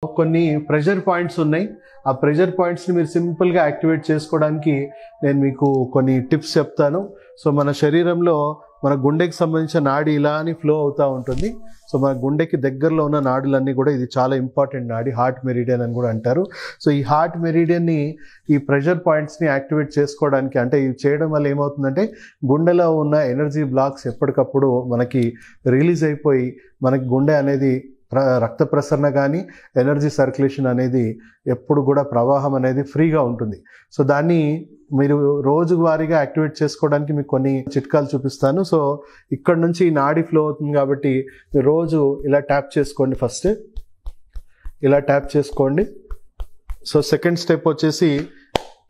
కొన్ని pressure points ఉన్నాయి. ఆ ప్రెషర్ పాయింట్స్ని మీరు సింపుల్గా యాక్టివేట్ చేసుకోవడానికి నేను మీకు కొన్ని టిప్స్ చెప్తాను. సో మన శరీరంలో మన గుండెకి సంబంధించిన నాడి ఇలా అని ఫ్లో అవుతూ ఉంటుంది. సో మన గుండెకి దగ్గరలో ఉన్న నాడులన్నీ కూడా ఇది చాలా ఇంపార్టెంట్ నాడి, హార్ట్ మెరిడియన్ అని కూడా అంటారు. సో ఈ హార్ట్ మెరిడియన్ని ఈ ప్రెషర్ పాయింట్స్ని యాక్టివేట్ చేసుకోవడానికి, అంటే ఇవి చేయడం వల్ల ఏమవుతుందంటే గుండెలో ఉన్న ఎనర్జీ బ్లాక్స్ ఎప్పటికప్పుడు మనకి రిలీజ్ అయిపోయి మనకి గుండె అనేది రక్త ప్రసరణ కానీ ఎనర్జీ సర్క్యులేషన్ అనేది ఎప్పుడు కూడా ప్రవాహం అనేది ఫ్రీగా ఉంటుంది. సో దాన్ని మీరు రోజువారీగా యాక్టివేట్ చేసుకోవడానికి మీకు కొన్ని చిట్కాలు చూపిస్తాను. సో ఇక్కడ నుంచి నాడీ ఫ్లో అవుతుంది కాబట్టి మీరు రోజు ఇలా ట్యాప్ చేసుకోండి. ఫస్ట్ ఇలా ట్యాప్ చేసుకోండి. సో సెకండ్ స్టెప్ వచ్చేసి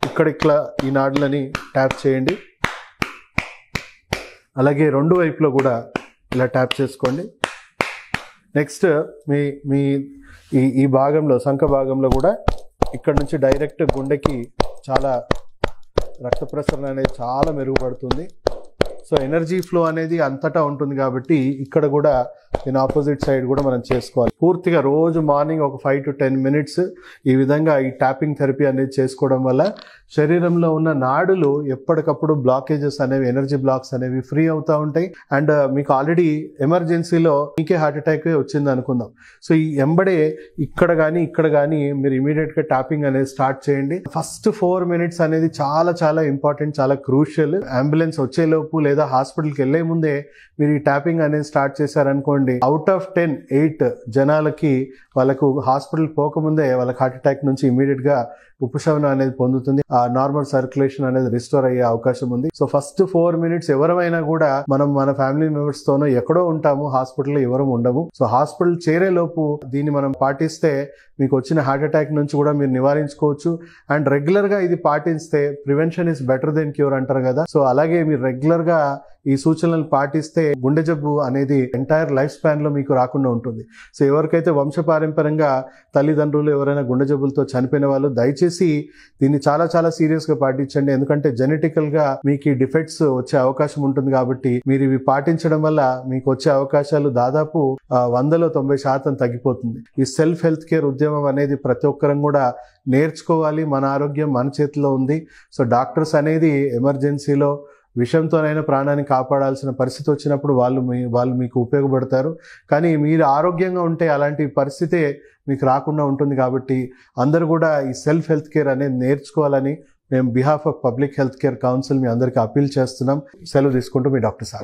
ఇక్కడ ఈ నాడులని ట్యాప్ చేయండి. అలాగే రెండు వైపులో కూడా ఇలా ట్యాప్ చేసుకోండి. నెక్స్ట్ మీ ఈ భాగంలో, సంఖ భాగంలో కూడా ఇక్కడ నుంచి డైరెక్ట్ గుండెకి చాలా రక్త ప్రసరణ అనేది చాలా మెరుగుపడుతుంది. సో ఎనర్జీ ఫ్లో అనేది అంతటా ఉంటుంది కాబట్టి ఇక్కడ కూడా దీని ఆపోజిట్ సైడ్ కూడా మనం చేసుకోవాలి. పూర్తిగా రోజు మార్నింగ్ ఒక 5 to 10 minutes ఈ విధంగా ఈ ట్యాపింగ్ థెరపీ అనేది చేసుకోవడం వల్ల శరీరంలో ఉన్న నాడులు ఎప్పటికప్పుడు బ్లాకేజెస్ అనేవి, ఎనర్జీ బ్లాక్స్ అనేవి ఫ్రీ అవుతూ ఉంటాయి. అండ్ మీకు ఆల్రెడీ ఎమర్జెన్సీలో మీకే హార్ట్ అటాక్ వచ్చింది అనుకుందాం. సో ఈ ఎంబడే ఇక్కడ కానీ మీరు ఇమీడియట్గా ట్యాపింగ్ అనేది స్టార్ట్ చేయండి. ఫస్ట్ 4 minutes అనేది చాలా చాలా ఇంపార్టెంట్, చాలా క్రూషియల్. అంబులెన్స్ వచ్చేలోపు లేదా హాస్పిటల్కి వెళ్లే ముందే మీరు ఈ ట్యాపింగ్ అనేది స్టార్ట్ చేశారనుకోండి, అవుట్ ఆఫ్ 10, 8 జనాలకి వాళ్ళకు హాస్పిటల్ పోకముందే వాళ్ళకి హార్ట్ అటాక్ నుంచి ఇమీడియట్ గా ఉపశమనం అనేది పొందుతుంది. ఆ నార్మల్ సర్క్యులేషన్ అనేది రిస్టోర్ అయ్యే అవకాశం ఉంది. సో ఫస్ట్ 4 minutes ఎవరైనా కూడా మనం మన ఫ్యామిలీ మెంబర్స్ తోనో ఎక్కడో ఉంటాము, హాస్పిటల్లో ఎవరు ఉండము. సో హాస్పిటల్ చేరే లోపు దీన్ని మనం పాటిస్తే మీకు వచ్చిన హార్ట్ అటాక్ నుంచి కూడా మీరు నివారించుకోవచ్చు. అండ్ రెగ్యులర్ గా ఇది పాటిస్తే prevention is better than cure అంటారు కదా. సో అలాగే మీరు రెగ్యులర్ గా ఈ సూచనలు పాటిస్తే గుండె జబ్బు అనేది ఎంటైర్ లైఫ్ స్పాన్ లో మీకు రాకుండా ఉంటుంది. సో ఎవరికైతే వంశపారంపర్యంగా తల్లిదండ్రులు ఎవరైనా గుండె జబ్బులతో చనిపోయిన వాళ్ళు దయచేసి దీన్ని చాలా చాలా సీరియస్ గా పాటించండి. ఎందుకంటే జెనెటికల్ గా మీకు ఈ డిఫెక్ట్స్ వచ్చే అవకాశం ఉంటుంది కాబట్టి మీరు ఇవి పాటించడం వల్ల మీకు వచ్చే అవకాశాలు దాదాపు 100లో 90% తగ్గిపోతుంది. ఈ సెల్ఫ్ హెల్త్ కేర్ ఉద్యమం అనేది ప్రతి ఒక్కరం కూడా నేర్చుకోవాలి. మన ఆరోగ్యం మన చేతిలో ఉంది. సో డాక్టర్స్ అనేది ఎమర్జెన్సీలో విషంతోనైనా ప్రాణాన్ని కాపాడాల్సిన పరిస్థితి వచ్చినప్పుడు వాళ్ళు మీకు ఉపయోగపడతారు. కానీ మీరు ఆరోగ్యంగా ఉంటే అలాంటి పరిస్థితే మీకు రాకుండా ఉంటుంది. కాబట్టి అందరూ కూడా ఈ సెల్ఫ్ హెల్త్ కేర్ అనేది నేర్చుకోవాలని మేము behalf of public health care council మీ అందరికీ అపీల్ చేస్తున్నాం. సెలవు తీసుకుంటూ మీ డాక్టర్ సార్.